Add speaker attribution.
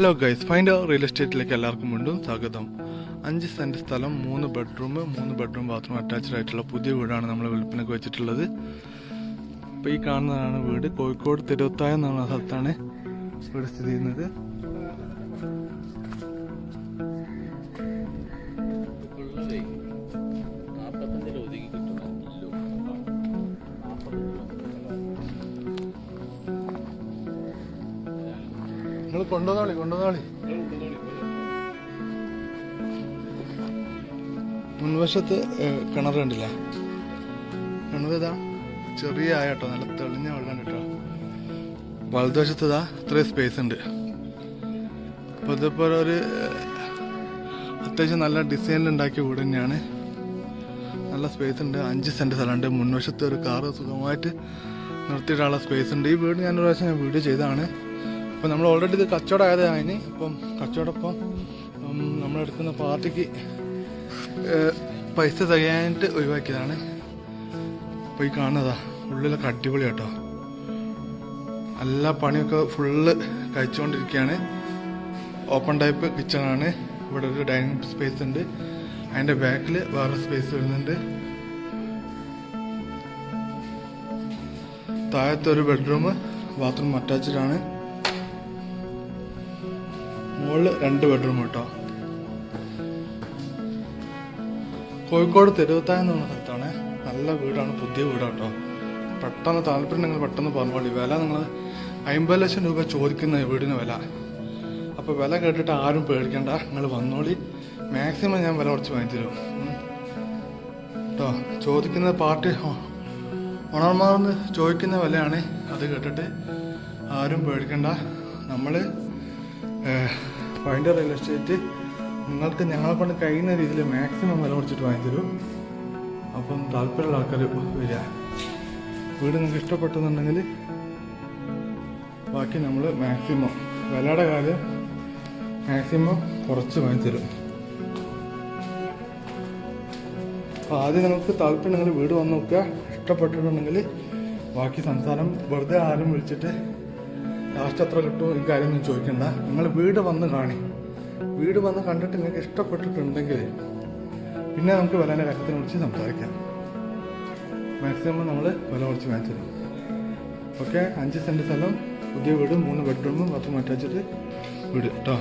Speaker 1: Hello guys, find real എസ്റ്റേറ്റിലേക്ക് എല്ലാവർക്കും വീണ്ടും സ്വാഗതം. 5 സെൻറ്റ് സ്ഥലം, 3 ബെഡ്റൂം ബാത്റൂം അറ്റാച്ച്ഡ് ആയിട്ടുള്ള പുതിയ വീടാണ് നമ്മൾ വിൽപ്പനയ്ക്ക് വെച്ചിട്ടുള്ളത്. ഇപ്പോൾ ഈ കാണുന്നതാണ് വീട്. കോഴിക്കോട് തിരുവത്തായം എന്ന സ്ഥലത്താണ് വീട് സ്ഥിതി ചെയ്യുന്നത്. നിങ്ങൾ കൊണ്ടുവന്നോളി. മുൻവശത്ത് കിണർ കണ്ടില്ല? കിണർ ഇതാ ചെറിയ ആയട്ടോ, നല്ല തെളിഞ്ഞ വെള്ളം കേട്ടോ. വലതുവശത്ത് ഇതാ ഇത്രയും സ്പേസ് ഉണ്ട്. അപ്പോൾ ഇതിപ്പോൾ ഒരു അത്യാവശ്യം നല്ല ഡിസൈനിൽ ഉണ്ടാക്കിയ വീട് തന്നെയാണ്. നല്ല സ്പേസ് ഉണ്ട്. 5 സെൻറ്റ് സ്ഥലമുണ്ട്. മുൻവശത്ത് ഒരു കാറ് സുഖമായിട്ട് നിർത്തിയിട്ടാനുള്ള സ്പേസ് ഉണ്ട്. ഈ വീട് ഞാനൊരു പ്രാവശ്യം വീഡിയോ ചെയ്തതാണ്. അപ്പോൾ നമ്മൾ ഓൾറെഡി ഇത് കച്ചവടം ആയതാണ്. അപ്പം കച്ചവടം നമ്മളെടുക്കുന്ന പാർട്ടിക്ക് പൈസ തികയാനായിട്ട് ഒഴിവാക്കിയതാണ്. അപ്പോൾ ഈ കാണുന്നതാ ഉള്ളിലൊക്കെ അടിപൊളി കേട്ടോ. എല്ലാ പണിയൊക്കെ ഫുള്ള് കഴിച്ചുകൊണ്ടിരിക്കുകയാണ്. ഓപ്പൺ ടൈപ്പ് കിച്ചണാണ്. ഇവിടെ ഒരു ഡൈനിങ് സ്പേസ് ഉണ്ട്. അതിൻ്റെ ബാക്കിൽ വേറെ സ്പേസ് വരുന്നുണ്ട്. താഴത്തെ ഒരു ബെഡ്റൂം ബാത്റൂം അറ്റാച്ച്ഡ് ആണ്. മുകളിൽ 2 ബെഡ്റൂം കേട്ടോ. കോഴിക്കോട് തിരുവത്തായം എന്ന് പറഞ്ഞ സ്ഥലത്താണ്. നല്ല വീടാണ്, പുതിയ വീടാട്ടോ. പെട്ടെന്ന് താല്പര്യം നിങ്ങൾ പെട്ടെന്ന് പറഞ്ഞോളി. വില നിങ്ങൾ 50 ലക്ഷം രൂപ ചോദിക്കുന്ന വീടിന് വില. അപ്പോൾ വില കേട്ടിട്ട് ആരും പേടിക്കണ്ട, നിങ്ങൾ വന്നോളി. മാക്സിമം ഞാൻ വില കുറച്ച് വാങ്ങി തരും കേട്ടോ. ചോദിക്കുന്ന പാർട്ടി ഓണർമാർന്ന് ചോദിക്കുന്ന വിലയാണ്. അത് കേട്ടിട്ട് ആരും പേടിക്കണ്ട. നമ്മൾ ഫൈൻഡ് റിയൽ എസ്റ്റേറ്റ് നിങ്ങൾക്ക് ഞങ്ങളെ കൊണ്ട് കഴിയുന്ന രീതിയിൽ മാക്സിമം വില കുറച്ചിട്ട് വാങ്ങി തരും. അപ്പം താല്പര്യമുള്ള ആൾക്കാർ വരിക. വീട് നിങ്ങൾക്ക് ഇഷ്ടപ്പെട്ടെന്നുണ്ടെങ്കിൽ ബാക്കി നമ്മൾ മാക്സിമം വിലയുടെ കാര്യം മാക്സിമം കുറച്ച് വാങ്ങി തരും. അപ്പോൾ ആദ്യം നമുക്ക് താല്പര്യം വീട് വന്ന് നോക്കുക. ഇഷ്ടപ്പെട്ടിട്ടുണ്ടെങ്കിൽ ബാക്കി സംസാരം വെറുതെ ആരും വിളിച്ചിട്ട് ലാസ്റ്റ് എത്ര കിട്ടുമോ ഈ കാര്യം ഒന്നും ചോദിക്കണ്ട. നിങ്ങൾ വീട് വന്ന് കാണി. വീട് വന്ന് കണ്ടിട്ട് നിങ്ങൾക്ക് ഇഷ്ടപ്പെട്ടിട്ടുണ്ടെങ്കിൽ പിന്നെ നമുക്ക് വിലേൻ്റെ കാര്യത്തിനെ കുറിച്ച് സംസാരിക്കാം. മാക്സിമം നമ്മൾ വില കുറച്ച് വാങ്ങിച്ചു തരും. ഓക്കെ, 5 സെൻറ്റ് സ്ഥലം, പുതിയ വീട്, 3 ബെഡ്റൂമും ബാത്റൂം അറ്റാച്ച്ഡ് വീട് കേട്ടോ.